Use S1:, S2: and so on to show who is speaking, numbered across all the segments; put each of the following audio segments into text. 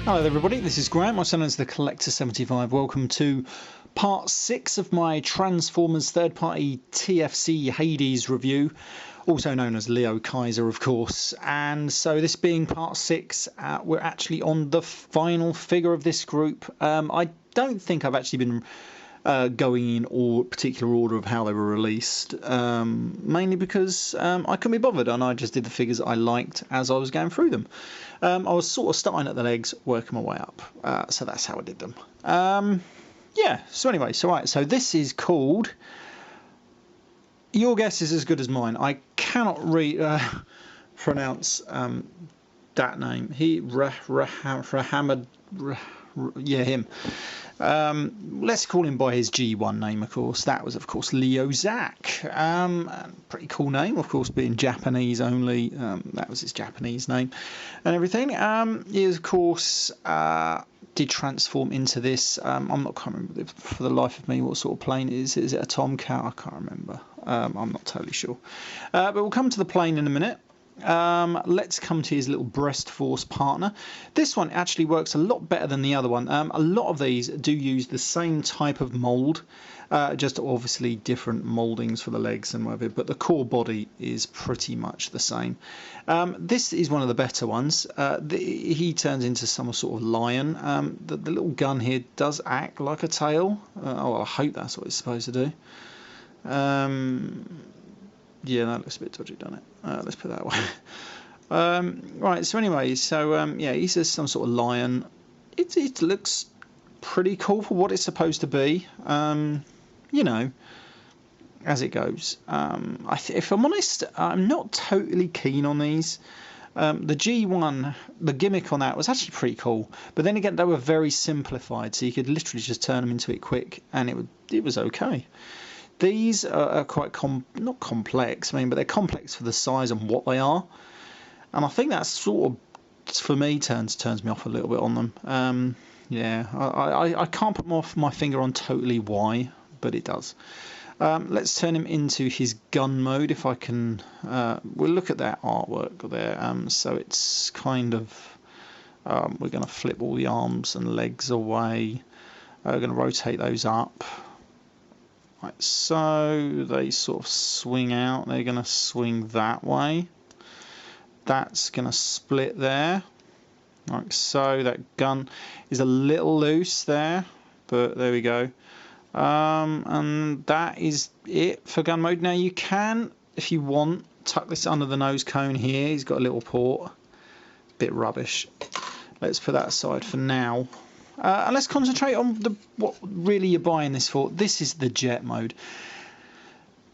S1: Hello everybody, this is Grant, my son is the Collector75. Welcome to part 6 of my Transformers third-party TFC Hades review, also known as Leo Kaiser, of course. And so this being part 6, we're actually on the final figure of this group. I don't think I've actually been going in all particular order of how they were released, mainly because I couldn't be bothered and I just did the figures I liked as I was going through them. I was sort of starting at the legs, working my way up, so that's how I did them. Yeah, so anyway, so this is called, your guess is as good as mine. I cannot pronounce that name. Yeah, him. Let's call him by his G1 name, of course. That was, of course, LEOZACK. Pretty cool name, of course, being Japanese only. That was his Japanese name and everything. He, of course, did transform into this. Can't remember for the life of me what sort of plane it is. Is it a Tomcat? I can't remember. I'm not totally sure. But we'll come to the plane in a minute. Let's come to his little breast force partner. This one actually works a lot better than the other one. A lot of these do use the same type of mould, just obviously different mouldings for the legs and whatever, but the core body is pretty much the same. This is one of the better ones. He turns into some sort of lion. The little gun here does act like a tail. I hope that's what it's supposed to do. Yeah, that looks a bit dodgy, doesn't it? Let's put it that way. Right, so anyway, yeah, he's just some sort of lion. It looks pretty cool for what it's supposed to be. You know, as it goes. If I'm honest, I'm not totally keen on these. The G1, the gimmick on that was actually pretty cool, but then again, they were very simplified, so you could literally just turn them into it quick, and it was okay. These are quite not complex, but they're complex for the size and what they are, and I think that sort of, for me, turns me off a little bit on them. Yeah, I can't put my finger on totally why, but it does. Let's turn him into his gun mode if I can. We'll look at that artwork there. So it's kind of, we're going to flip all the arms and legs away. We're going to rotate those up. Right, so they sort of swing out. They're going to swing that way. That's going to split there. Like so. That gun is a little loose there, but there we go. And that is it for gun mode. Now you can, if you want, tuck this under the nose cone here. He's got a little port. Bit rubbish. Let's put that aside for now. And let's concentrate on what really you're buying this for. This is the jet mode,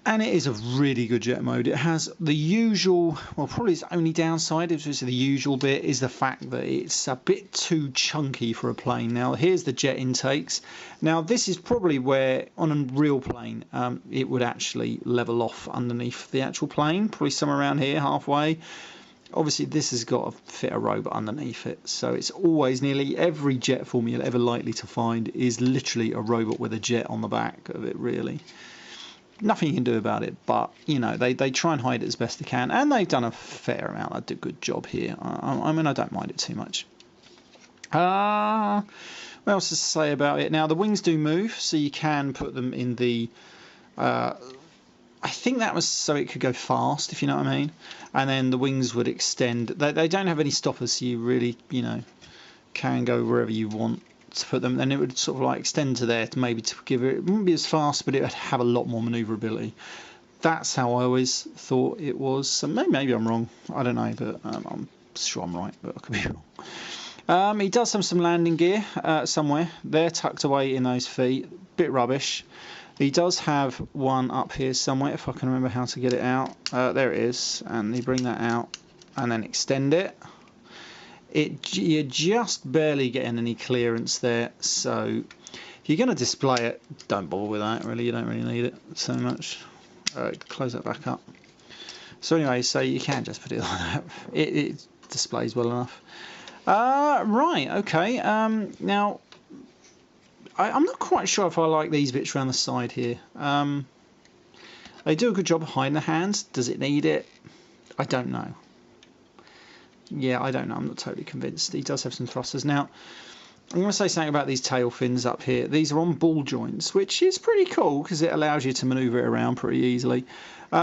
S1: and it is a really good jet mode. It has the usual, well, probably its only downside, which is the usual bit, is the fact that it's a bit too chunky for a plane. Now here's the jet intakes. Now this is probably where on a real plane it would actually level off underneath the actual plane, probably somewhere around here, halfway. Obviously this has got to fit a robot underneath it, so it's always, nearly every jet form you're ever likely to find is literally a robot with a jet on the back of it, really. Nothing you can do about it, but you know, they try and hide it as best they can, and they've done a fair amount. They did a good job here. I mean, I don't mind it too much. What else to say about it? Now the wings do move, so you can put them in the I think that was so it could go fast, if you know what I mean. And then the wings would extend. They don't have any stoppers, so you really, you know, can go wherever you want to put them. And it would sort of like extend to there to maybe to give it. It wouldn't be as fast, but it would have a lot more manoeuvrability. That's how I always thought it was. So maybe I'm wrong. I don't know, but I'm sure I'm right, but I could be wrong. He does have some landing gear somewhere. They're tucked away in those feet. Bit rubbish. He does have one up here somewhere, if I can remember how to get it out. There it is, and you bring that out and then extend it. You're just barely getting any clearance there, so if you're going to display it, don't bother with that, really. You don't really need it so much. Close that back up. So anyway, so you can just put it like that. It displays well enough. Right, okay. Now, I'm not quite sure if I like these bits around the side here. They do a good job of hiding the hands. Does it need it? I don't know. yeah, I don't know. I'm not totally convinced. He does have some thrusters. Now, I'm going to say something about these tail fins up here. These are on ball joints, which is pretty cool because it allows you to manoeuvre it around pretty easily.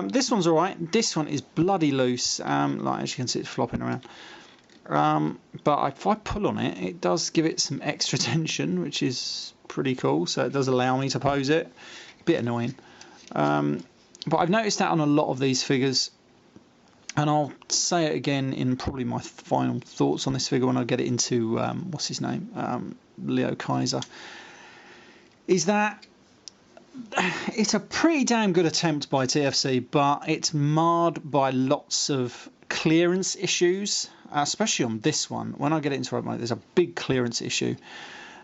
S1: This one's alright. This one is bloody loose. Like, as you can see, it's flopping around. But if I pull on it, it does give it some extra tension, which is pretty cool. So it does allow me to pose it. A bit annoying. But I've noticed that on a lot of these figures. And I'll say it again in probably my final thoughts on this figure when I get it into, what's his name, Leo Kaiser, is that it's a pretty damn good attempt by TFC, but it's marred by lots of clearance issues, especially on this one. When I get it into right mode, there's a big clearance issue.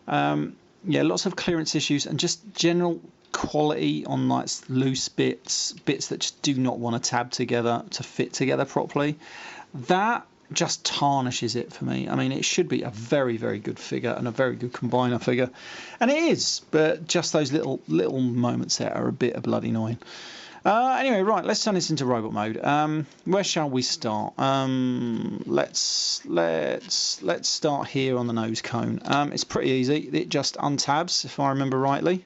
S1: Yeah, lots of clearance issues and just general quality on like loose bits that just do not want to tab together to fit together properly. That just tarnishes it for me. I mean, it should be a very, very good figure and a very good combiner figure, and it is, but just those little moments there are a bit of bloody annoying. Anyway, right, let's turn this into robot mode. Where shall we start? Let's start here on the nose cone. It's pretty easy. It just untabs, if I remember rightly,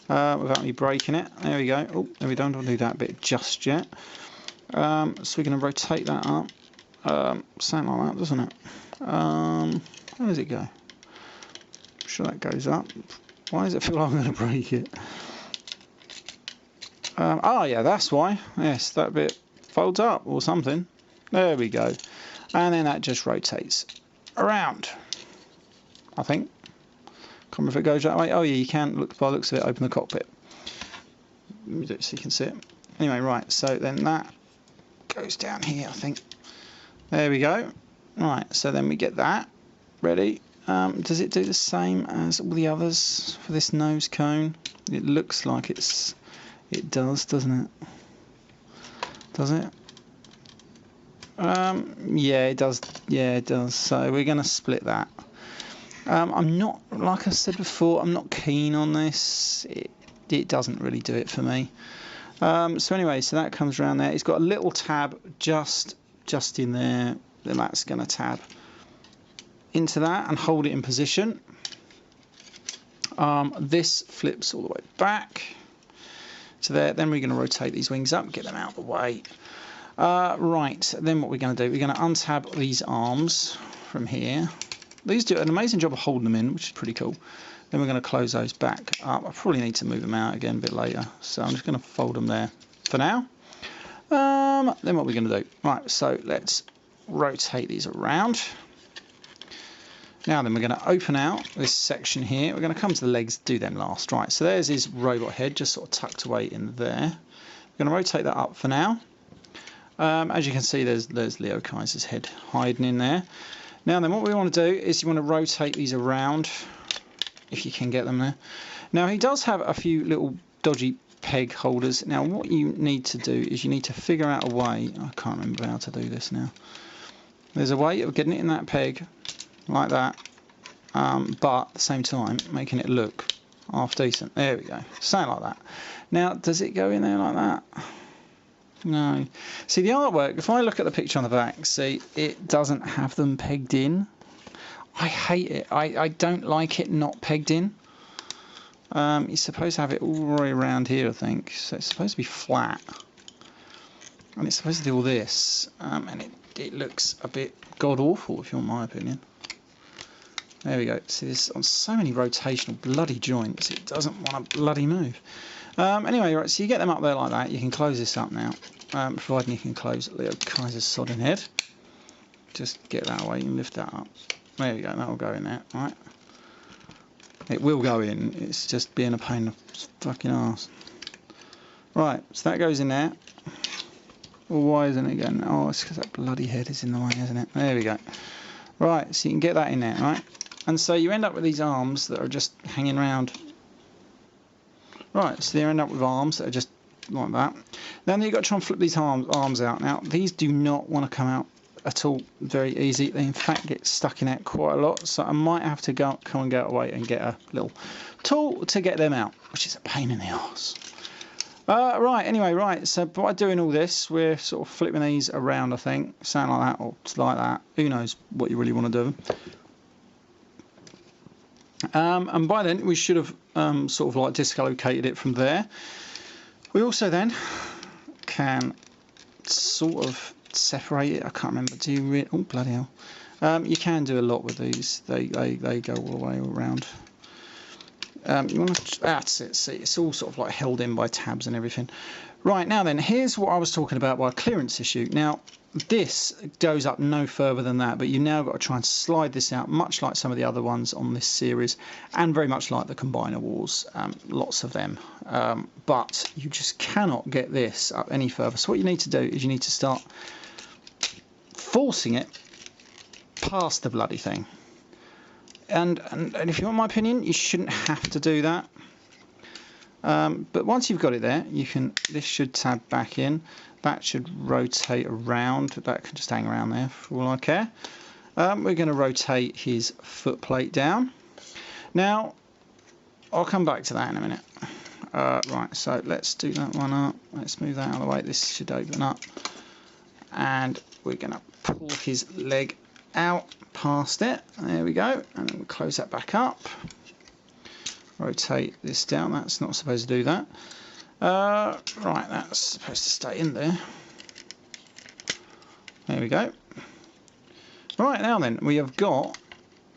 S1: without me breaking it. There we go. Oh, there we don't do that bit just yet. So we're going to rotate that up. Something like that, doesn't it? Where does it go? I'm sure that goes up. Why does it feel like I'm going to break it? Oh yeah, that's why. Yes, that bit folds up or something. There we go. And then that just rotates around, I think. Can't remember if it goes that way. Oh yeah, you can, look by the looks of it, open the cockpit. Let me do it so you can see it. Anyway, right, so then that goes down here, I think. There we go. Right, so then we get that ready. Does it do the same as all the others for this nose cone? It looks like it does, doesn't it? Does it? Yeah, it does. Yeah, it does. So we're going to split that. I'm not, like I said before, I'm not keen on this. It doesn't really do it for me. So anyway, so that comes around there. It's got a little tab just in there. Then that's going to tab into that and hold it in position. This flips all the way back to there. Then we're going to rotate these wings up, get them out of the way. Right, then what we're going to do, we're going to untab these arms from here. These do an amazing job of holding them in, which is pretty cool. Then we're going to close those back up. I probably need to move them out again a bit later, so I'm just going to fold them there for now. Then what we're going to do, right, so let's rotate these around. Now then, we're going to open out this section here. We're going to come to the legs, do them last. Right, so there's his robot head, just sort of tucked away in there. We're going to rotate that up for now. As you can see, there's Leo Kaiser's head hiding in there. Now then, what we want to do is you want to rotate these around, if you can get them there. Now, he does have a few little dodgy peg holders. Now, what you need to do is you need to figure out a way. I can't remember how to do this now. There's a way of getting it in that peg, like that, but at the same time making it look half decent. There we go, something like that. Now, does it go in there like that? No. See, the artwork, if I look at the picture on the back, see, it doesn't have them pegged in. I hate it. I don't like it not pegged in. You're supposed to have it all the way around here, I think. So it's supposed to be flat. And it's supposed to do all this. And it looks a bit god-awful, if you want my opinion. There we go. See, this on so many rotational bloody joints, it doesn't want to bloody move. Anyway, right, so you get them up there like that. You can close this up now, providing you can close Leo Kaiser's sodding head. Just get that away and lift that up. There you go, that'll go in there, right? It will go in, it's just being a pain in the fucking arse. Right, so that goes in there. Well, why isn't it going? Oh, it's because that bloody head is in the way, isn't it? There we go. Right, so you can get that in there, right? And so you end up with these arms that are just hanging around. Right, so you end up with arms that are just like that. Then you've got to try and flip these arms out. Now, these do not want to come out at all very easy. They, in fact, get stuck in it quite a lot. So I might have to come and go away and get a little tool to get them out, which is a pain in the arse. Right, anyway, right, so by doing all this, we're sort of flipping these around, I think, something like that, or like that. Who knows what you really want to do. And by then, we should have sort of like dislocated it from there. We also then can sort of separate it. I can't remember. Do you oh, bloody hell. You can do a lot with these. They go all the way around. You want to, that's it, see, it's all sort of like held in by tabs and everything. Right, now then, here's what I was talking about by a clearance issue. Now, this goes up no further than that, but you've now got to try and slide this out, much like some of the other ones on this series, and very much like the Combiner Wars, lots of them. But you just cannot get this up any further. So what you need to do is you need to start forcing it past the bloody thing. And if you want my opinion, you shouldn't have to do that. But once you've got it there, you can. This should tab back in. That should rotate around. That can just hang around there for all I care. We're going to rotate his foot plate down. Now, I'll come back to that in a minute. Right, so let's do that one up. Let's move that out of the way. This should open up. And we're going to pull his leg out past it. There we go. And then we'll close that back up. Rotate this down. That's not supposed to do that. Right, that's supposed to stay in there. There we go. Right, now then, we have got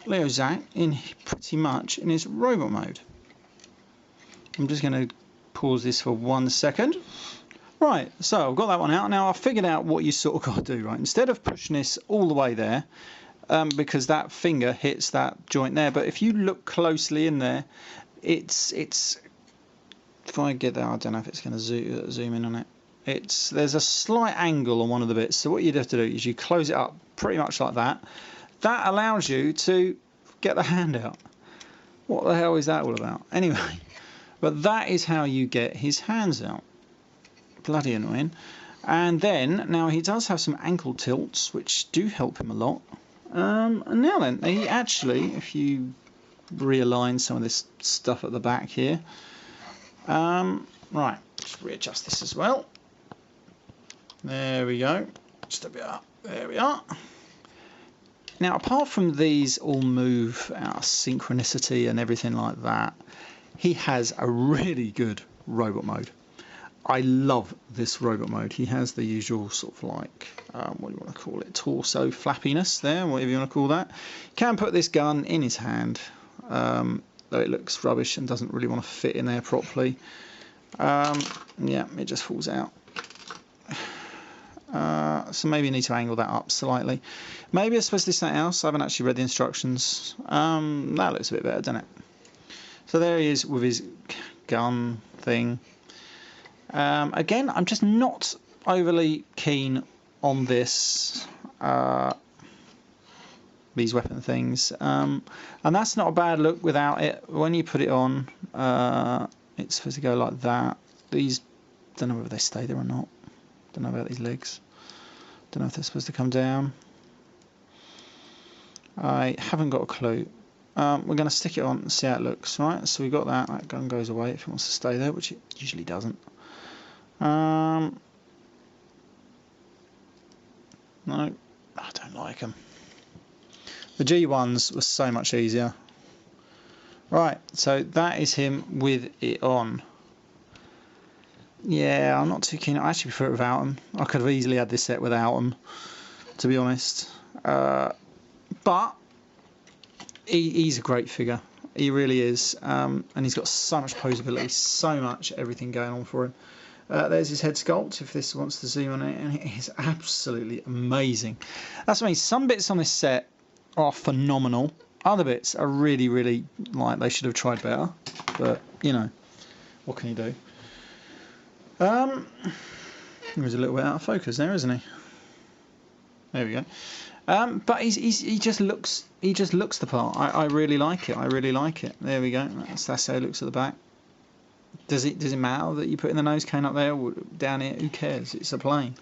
S1: LEOZACK in pretty much in his robot mode. I'm just going to pause this for 1 second. Right, so I've got that one out. Now I've figured out what you sort of got to do, right? Instead of pushing this all the way there, because that finger hits that joint there, but if you look closely in there, it's if I get there, I don't know if it's going to zoom in on it. There's a slight angle on one of the bits, so what you'd have to do is you close it up pretty much like that. That allows you to get the hand out. What the hell is that all about? Anyway, but that is how you get his hands out. Bloody annoying. And then now he does have some ankle tilts which do help him a lot. And now then, he actually, if you realign some of this stuff at the back here, right, just readjust this as well. There we go, just a bit up. There we are. Now, apart from these all move out of synchronicity and everything like that, he has a really good robot mode. I love this robot mode. He has the usual sort of like, what do you want to call it, torso flappiness there, whatever you want to call that. You can put this gun in his hand, though it looks rubbish and doesn't really want to fit in there properly. Yeah, it just falls out. So maybe you need to angle that up slightly. Maybe it's supposed to be something else. I haven't actually read the instructions. That looks a bit better, doesn't it? So there he is with his gun thing. Again, I'm just not overly keen on this, these weapon things, and that's not a bad look without it. When you put it on, it's supposed to go like that. These, don't know whether they stay there or not. Don't know about these legs. Don't know if they're supposed to come down. I haven't got a clue. We're going to stick it on and see how it looks. Right, so we've got that. That gun goes away if it wants to stay there, which it usually doesn't. No, I don't like them. The G ones were so much easier. Right, so that is him with it on. Yeah, I'm not too keen. I actually prefer it without them. I could have easily had this set without them, to be honest. But he's a great figure. He really is. And he's got so much posability, so much everything going on for him. There's his head sculpt, if this wants to zoom on it, and it is absolutely amazing. That's what I mean. Some bits on this set are phenomenal. Other bits are really, really, like, they should have tried better. But, you know, what can you do? He was a little bit out of focus there, isn't he? There we go. But he just looks the part. I really like it. I really like it. There we go. That's how it looks at the back. Does it matter that you put in the nose cone up there or down here? Who cares? It's a plane,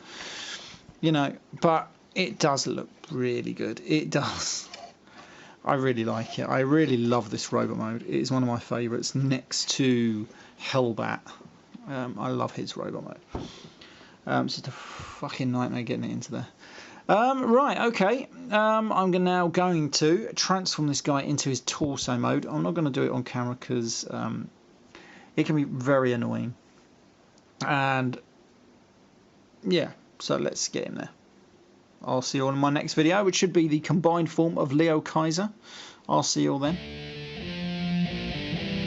S1: you know. But it does look really good. It does. I really like it. I really love this robot mode. It is one of my favourites, next to Hellbat. I love his robot mode. It's just a fucking nightmare getting it into there. Right, okay. I'm now going to transform this guy into his torso mode. I'm not going to do it on camera because it can be very annoying. And yeah, so let's get him there. I'll see you all in my next video, which should be the combined form of Leo Kaiser. I'll see you all then.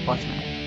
S1: Bye for now.